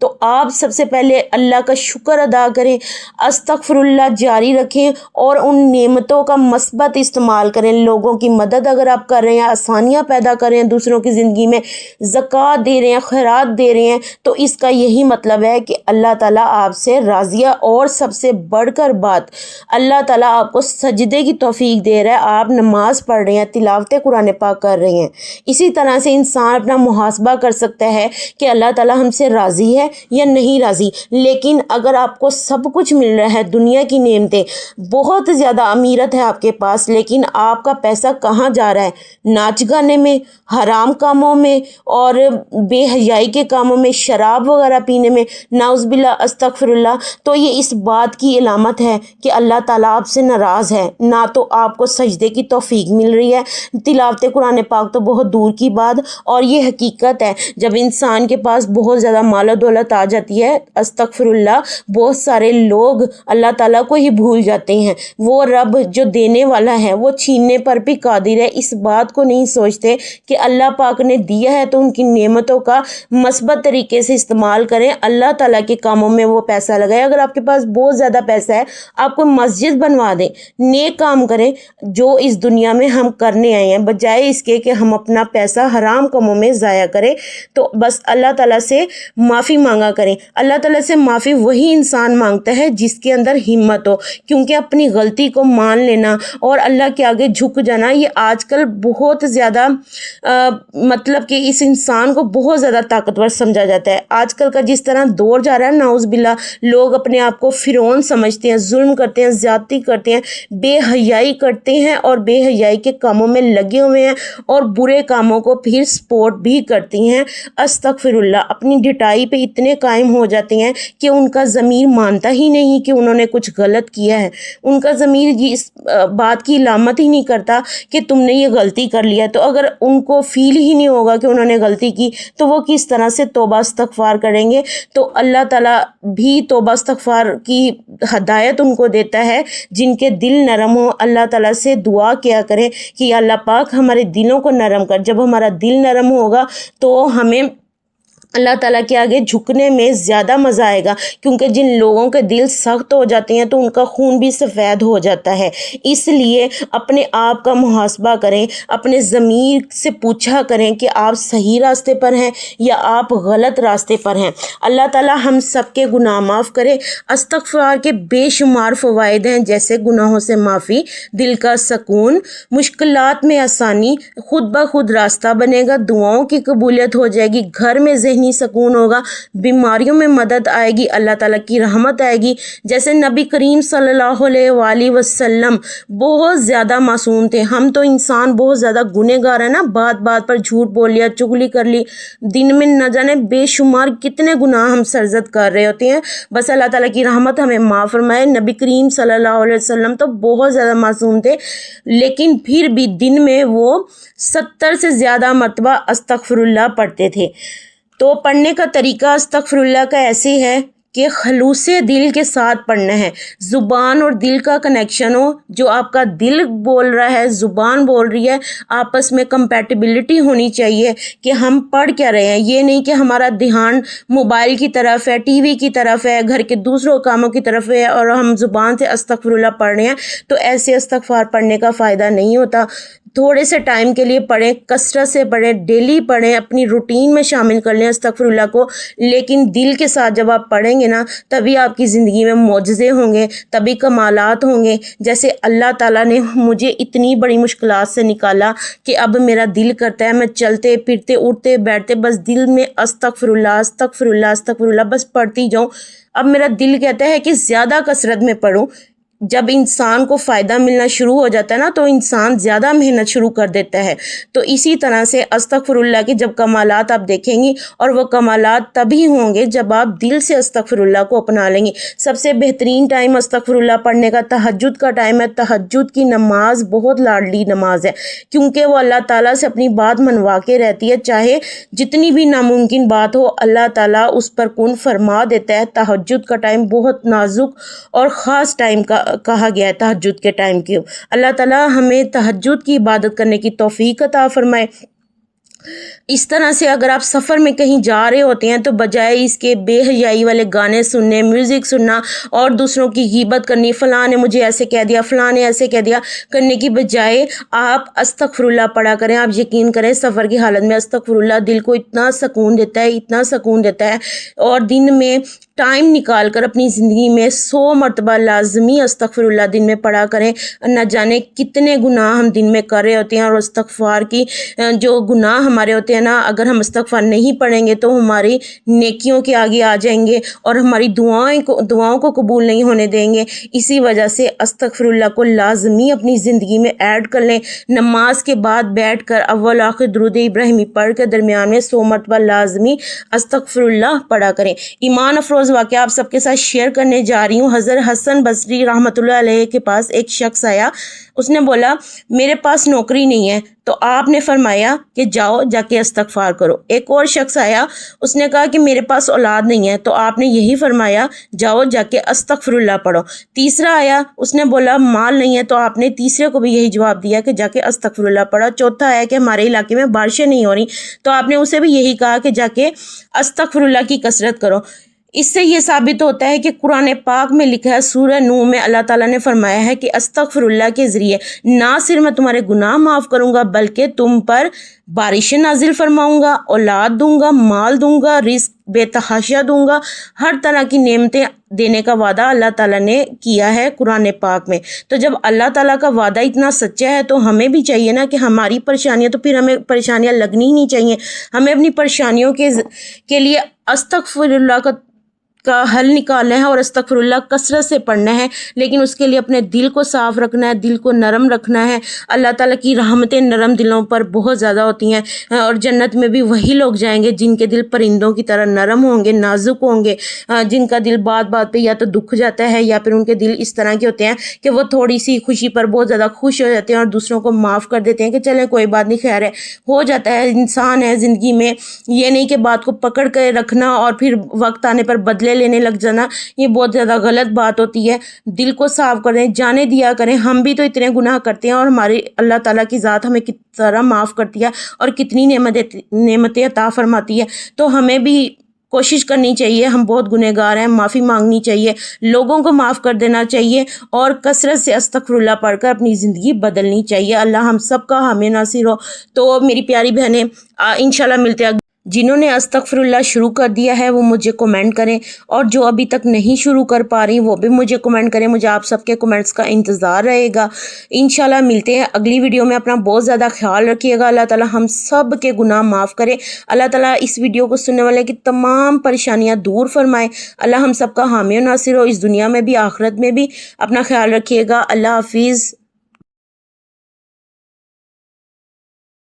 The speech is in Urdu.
تو آپ سب سے پہلے اللہ کا شکر ادا کریں، استغفر اللہ جاری رکھیں اور ان نعمتوں کا مثبت استعمال کریں۔ لوگوں کی مدد اگر آپ کر رہے ہیں، آسانیاں پیدا کر رہے ہیں دوسروں کی زندگی میں، زکوٰۃ دے رہے ہیں، خیرات دے رہے ہیں، تو اس کا یہی مطلب ہے کہ اللہ تعالیٰ آپ سے راضی ہے۔ اور سب سے بڑھ کر بات، اللہ تعالیٰ آپ کو سجدے کی توفیق دے رہا ہے، آپ نماز پڑھ رہے ہیں، تلاوت قرآن پاک کر رہے ہیں۔ اسی طرح سے انسان اپنا محاسبہ کر سکتا ہے کہ اللہ تعالیٰ ہم سے راضی ہے یا نہیں راضی۔ لیکن اگر آپ کو سب کچھ مل رہا ہے، دنیا کی نعمتیں، بہت زیادہ امیرت ہے آپ کے پاس، لیکن آپ کا پیسہ کہاں جا رہا ہے؟ ناچ گانے میں، حرام کاموں میں اور بے حیائی کے کاموں میں، شراب وغیرہ پینے میں، نعوذ باللہ استغفر اللہ، تو یہ اس بات کی علامت ہے کہ اللہ تعالیٰ آپ سے ناراض ہے۔ نہ تو آپ کو سجدے کی توفیق مل رہی ہے، تلاوت قرآن پاک تو بہت دور کی بات۔ اور یہ حقیقت ہے، جب انسان کے پاس بہت زیادہ مال و دولت آ جاتی ہے، استغفر اللہ، بہت سارے لوگ اللہ تعالیٰ کو ہی بھول جاتے ہیں۔ وہ رب جو دینے والا ہے وہ چھیننے پر بھی قادر ہے، اس بات کو نہیں سوچتے کہ اللہ پاک نے دیا ہے تو ان کی نعمتوں کا مثبت طریقے سے استعمال کریں، اللہ تعالیٰ کے کاموں میں وہ پیسہ لگائیں۔ اگر آپ کے پاس بہت زیادہ پیسہ ہے، آپ کو مسجد بنوا دیں، نیک کام کریں جو اس دنیا میں ہم کرنے آئے ہیں، بجائے اس کے کہ ہم اپنا پیسہ حرام کاموں میں ضائع کریں۔ تو بس اللہ تعالیٰ سے معافی مانگا کریں۔ اللہ تعالیٰ سے معافی وہی انسان مانگتا ہے جس کے اندر ہمت ہو، کیونکہ اپنی غلطی کو مان لینا اور اللہ کے آگے جھک جانا، یہ آج کل بہت زیادہ مطلب کہ اس انسان کو بہت زیادہ طاقتور سمجھا جاتا ہے۔ آج کل کا جس طرح دور جا رہا ہے، نعوذ باللہ، لوگ اپنے آپ کو فرعون سمجھتے ہیں، ظلم کرتے ہیں، زیادتی کرتے ہیں، بے حیائی کرتے ہیں اور بے حیائی کے کاموں میں لگے ہوئے ہیں اور برے کاموں کو پھر سپورٹ بھی کرتی ہیں۔ استغفر اللہ، اپنی ڈٹائی پہ اتنے قائم ہو جاتے ہیں کہ ان کا ضمیر مانتا ہی نہیں کہ انہوں نے کچھ غلط کیا ہے، ان کا ضمیر اس بات کی علامت ہی نہیں کرتا کہ تم نے یہ غلطی کر لیا۔ تو اگر ان کو فیل ہی نہیں ہوگا کہ انہوں نے غلطی کی تو وہ کس طرح سے توبہ استغفار کریں گے؟ تو اللہ تعالیٰ بھی توبہ استغفار کی ہدایت ان کو دیتا ہے جن کے دل نرم ہو۔ اللہ تعالیٰ سے دعا کیا کریں کہ یا اللہ پاک ہمارے دلوں کو نرم کر۔ جب ہمارا دل نرم ہوگا تو ہمیں اللہ تعالیٰ کے آگے جھکنے میں زیادہ مزہ آئے گا، کیونکہ جن لوگوں کے دل سخت ہو جاتے ہیں تو ان کا خون بھی سفید ہو جاتا ہے۔ اس لیے اپنے آپ کا محاسبہ کریں، اپنے ضمیر سے پوچھا کریں کہ آپ صحیح راستے پر ہیں یا آپ غلط راستے پر ہیں۔ اللہ تعالیٰ ہم سب کے گناہ معاف کرے۔ استغفار کے بے شمار فوائد ہیں، جیسے گناہوں سے معافی، دل کا سکون، مشکلات میں آسانی، خود بخود راستہ بنے گا، دعاؤں کی قبولیت ہو جائے گی، گھر میں ذہنی سکون ہوگا، بیماریوں میں مدد آئے گی، اللہ تعالیٰ کی رحمت آئے گی۔ جیسے نبی کریم صلی اللہ علیہ وآلہ وسلم بہت زیادہ معصوم تھے، ہم تو انسان بہت زیادہ گنہگار ہیں نا، بات بات پر جھوٹ بول لیا، چغلی کر لی، دن میں نہ جانے بے شمار کتنے گناہ ہم سرزد کر رہے ہوتے ہیں۔ بس اللہ تعالیٰ کی رحمت ہمیں معاف فرمائے۔ نبی کریم صلی اللہ علیہ وسلم تو بہت زیادہ معصوم تھے، لیکن پھر بھی دن میں وہ 70 سے زیادہ مرتبہ استغفر اللہ پڑھتے تھے۔ تو پڑھنے کا طریقہ استغفر اللہ کا ایسے ہے کہ خلوص دل کے ساتھ پڑھنا ہے، زبان اور دل کا کنیکشن ہو، جو آپ کا دل بول رہا ہے، زبان بول رہی ہے، آپس میں کمپیٹیبلٹی ہونی چاہیے کہ ہم پڑھ کیا رہے ہیں۔ یہ نہیں کہ ہمارا دھیان موبائل کی طرف ہے، ٹی وی کی طرف ہے، گھر کے دوسروں کاموں کی طرف ہے اور ہم زبان سے استغفر اللہ پڑھ رہے ہیں، تو ایسے استغفار پڑھنے کا فائدہ نہیں ہوتا۔ تھوڑے سے ٹائم کے لیے پڑھیں، کثرت سے پڑھیں، ڈیلی پڑھیں، اپنی روٹین میں شامل کر لیں استغفر اللہ کو، لیکن دل کے ساتھ جب آپ پڑھیں گے نا، تبھی آپ کی زندگی میں معجزے ہوں گے، تبھی کمالات ہوں گے۔ جیسے اللہ تعالیٰ نے مجھے اتنی بڑی مشکلات سے نکالا کہ اب میرا دل کرتا ہے میں چلتے پھرتے اٹھتے بیٹھتے بس دل میں استغفر اللہ استغفر اللہ استغفر اللہ بس پڑھتی جاؤں۔ اب میرا دل کہتا ہے کہ زیادہ کثرت میں پڑھوں۔ جب انسان کو فائدہ ملنا شروع ہو جاتا ہے نا تو انسان زیادہ محنت شروع کر دیتا ہے۔ تو اسی طرح سے استغفر اللہ کے جب کمالات آپ دیکھیں گی، اور وہ کمالات تبھی ہوں گے جب آپ دل سے استغفر اللہ کو اپنا لیں گے۔ سب سے بہترین ٹائم استغفر اللہ پڑھنے کا تہجد کا ٹائم ہے۔ تہجد کی نماز بہت لاڈلی نماز ہے، کیونکہ وہ اللہ تعالیٰ سے اپنی بات منوا کے رہتی ہے، چاہے جتنی بھی ناممکن بات ہو اللہ تعالیٰ اس پر کن فرما دیتا ہے۔ تہجد کا ٹائم بہت نازک اور خاص ٹائم کا کہا گیا ہے تہجد کے ٹائم کے۔ اللہ تعالیٰ ہمیں تہجد کی عبادت کرنے کی توفیق عطا فرمائے۔ اس طرح سے اگر آپ سفر میں کہیں جا رہے ہوتے ہیں تو بجائے اس کے بے حیائی والے گانے سننے، میوزک سننا اور دوسروں کی غیبت کرنی، فلاں نے مجھے ایسے کہہ دیا، فلاں نے ایسے کہہ دیا، کرنے کی بجائے آپ استغفر اللہ پڑھا کریں۔ آپ یقین کریں سفر کی حالت میں استغفر اللہ دل کو اتنا سکون دیتا ہے، اتنا سکون دیتا ہے۔ اور دن میں ٹائم نکال کر اپنی زندگی میں 100 مرتبہ لازمی استغفر اللہ دن میں پڑھا کریں۔ نہ جانے کتنے گناہ ہم دن میں کر رہے ہوتے ہیں، اور استغفار کی جو گناہ ہمارے ہوتے ہیں نا، اگر ہم استغفار نہیں پڑھیں گے تو ہماری نیکیوں کے آگے آ جائیں گے اور ہماری دعاؤں کو قبول نہیں ہونے دیں گے۔ اسی وجہ سے استغفر اللہ کو لازمی اپنی زندگی میں ایڈ کر لیں۔ نماز کے بعد بیٹھ کر اول آخر درود ابراہیمی پڑھ کر درمیان میں 100 مرتبہ لازمی استغفر اللہ پڑھا کریں۔ ایمان افروز واقعہ آپ سب کے ساتھ شیئر کرنے جا رہی ہوں۔ حضرت حسن بصری رحمۃ اللہ علیہ کے پاس ایک شخص آیا، اس نے بولا میرے پاس نوکری نہیں ہے، تو آپ نے فرمایا کہ جاؤ جا کے استغفار کرو۔ ایک اور شخص آیا، اس نے کہا کہ میرے پاس اولاد نہیں ہے، تو آپ نے یہی فرمایا جاؤ جا کے استغفر اللہ پڑھو۔ تیسرا آیا، اس نے بولا مال نہیں ہے، تو آپ نے تیسرے کو بھی یہی جواب دیا کہ جا کے استغفر اللہ پڑھو۔ چوتھا آیا کہ ہمارے علاقے میں بارشیں نہیں ہو رہی، تو آپ نے اسے بھی یہی کہا کہ جا کے استغفر اللہ کی کثرت کرو۔ اس سے یہ ثابت ہوتا ہے کہ قرآن پاک میں لکھا ہے، سورہ نوح میں اللہ تعالیٰ نے فرمایا ہے کہ استغفر اللہ کے ذریعے نہ صرف میں تمہارے گناہ معاف کروں گا بلکہ تم پر بارشیں نازل فرماؤں گا، اولاد دوں گا، مال دوں گا، رزق بے تحاشا دوں گا، ہر طرح کی نعمتیں دینے کا وعدہ اللہ تعالیٰ نے کیا ہے قرآن پاک میں۔ تو جب اللہ تعالیٰ کا وعدہ اتنا سچا ہے تو ہمیں بھی چاہیے نا کہ ہماری پریشانیاں، تو پھر ہمیں پریشانیاں لگنی ہی نہیں چاہیے۔ ہمیں اپنی پریشانیوں کے لیے استغفر اللہ کا حل نکالنا ہے اور استغفر اللہ کثرت سے پڑھنا ہے، لیکن اس کے لیے اپنے دل کو صاف رکھنا ہے، دل کو نرم رکھنا ہے۔ اللہ تعالیٰ کی رحمتیں نرم دلوں پر بہت زیادہ ہوتی ہیں، اور جنت میں بھی وہی لوگ جائیں گے جن کے دل پرندوں کی طرح نرم ہوں گے، نازک ہوں گے، جن کا دل بات بات پہ یا تو دکھ جاتا ہے یا پھر ان کے دل اس طرح کے ہوتے ہیں کہ وہ تھوڑی سی خوشی پر بہت زیادہ خوش ہو جاتے ہیں اور دوسروں کو معاف کر دیتے ہیں کہ چلیں کوئی بات نہیں، خیر ہے، ہو جاتا ہے، انسان ہے زندگی میں۔ یہ نہیں کہ بات کو پکڑ کے رکھنا اور پھر وقت آنے پر بدلے لینے لگ جانا، یہ بہت زیادہ غلط بات ہوتی ہے۔ دل کو صاف کریں، جانے دیا کریں، ہم بھی تو اتنے گناہ کرتے ہیں اور ہماری اللہ تعالیٰ کی ذات ہمیں کس طرح معاف کرتی ہے اور کتنی نعمتیں عطا فرماتی ہے۔ تو ہمیں بھی کوشش کرنی چاہیے، ہم بہت گنہگار ہیں، معافی مانگنی چاہیے، لوگوں کو معاف کر دینا چاہیے اور کثرت سے استغفر اللہ پڑھ کر اپنی زندگی بدلنی چاہیے۔ اللہ ہم سب کا حامی ناصر ہو۔ تو میری پیاری بہنیں، انشاءاللہ ملتے ہیں۔ جنہوں نے استغفر اللہ شروع کر دیا ہے وہ مجھے کمنٹ کریں، اور جو ابھی تک نہیں شروع کر پا رہی وہ بھی مجھے کمنٹ کریں، مجھے آپ سب کے کمنٹس کا انتظار رہے گا۔ انشاءاللہ ملتے ہیں اگلی ویڈیو میں۔ اپنا بہت زیادہ خیال رکھیے گا۔ اللہ تعالیٰ ہم سب کے گناہ معاف کرے۔ اللہ تعالیٰ اس ویڈیو کو سننے والے کی تمام پریشانیاں دور فرمائے۔ اللہ ہم سب کا حامی و ناصر ہو، اس دنیا میں بھی آخرت میں بھی۔ اپنا خیال رکھیے گا۔ اللہ حافظ۔